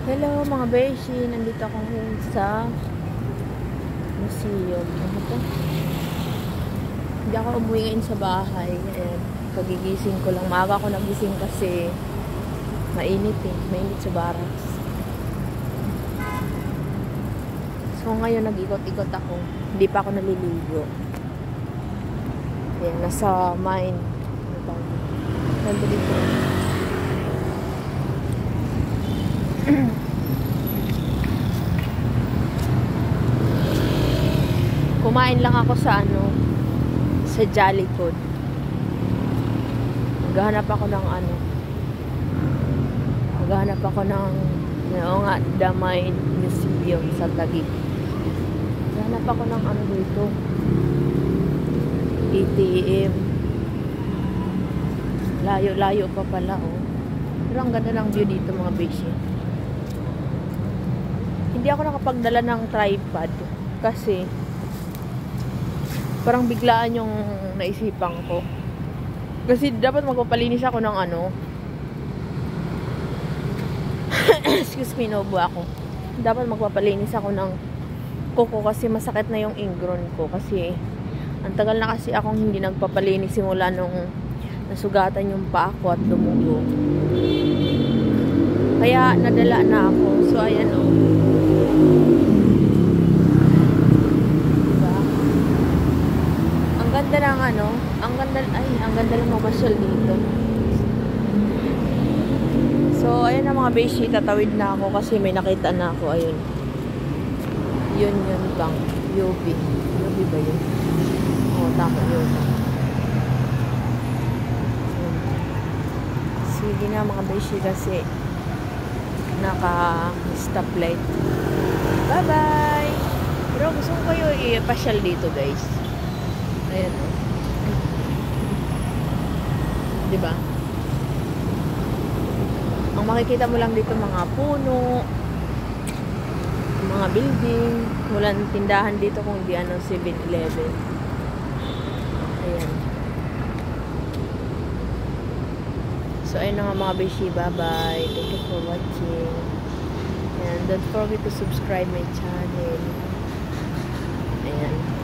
Hello mga beshi, nandito ako ngayon sa museum. Ano to? Hindi ako umuwi ngayon sa bahay. Ayan, kagigising ko lang. Maaga ako nagising kasi mainit eh. Mainit sa barracks. So ngayon nag-ikot-ikot ako. Hindi pa ako naliligo. Ayan, nasa mine. Nandito dito. Kumain lang ako sa sa Jollyfood. Maghahanap ako ng maghahanap ako ng The Mine Museum sa Taguig. Maghahanap ako ng dito. ATM. Layo-layo pa pala Pero ang ganda ng view dito mga beshi. Hindi ako nakapagdala ng tripod kasi parang biglaan yung naisipan ko. Kasi dapat magpapalinis ako ng excuse me, naubo ako. Dapat magpapalinis ako ng kuko kasi masakit na yung ingrown ko. Kasi ang tagal na kasi akong hindi nagpapalinis simula nung nasugatan yung paa ko at dumugo. Kaya nadala na ako. So ayan Ang ganda ng ang ganda ng mamasyal dito. So, ayun na mga beshi, tatawid na ako kasi may nakita na ako, ayun. Yun bang, UB ba yun? Tama yun. Sige na mga beshi kasi naka-stoplight. Bye-bye! Pero gusto ko kayo i-pasyal dito guys. Ayan diba? Ang makikita mo lang dito mga puno, mga building, walang tindahan dito kung di 7-Eleven. Ayan. So ayun na nga mga beshi, bye bye. Thank you for watching. And don't forget to subscribe my channel. Ayan.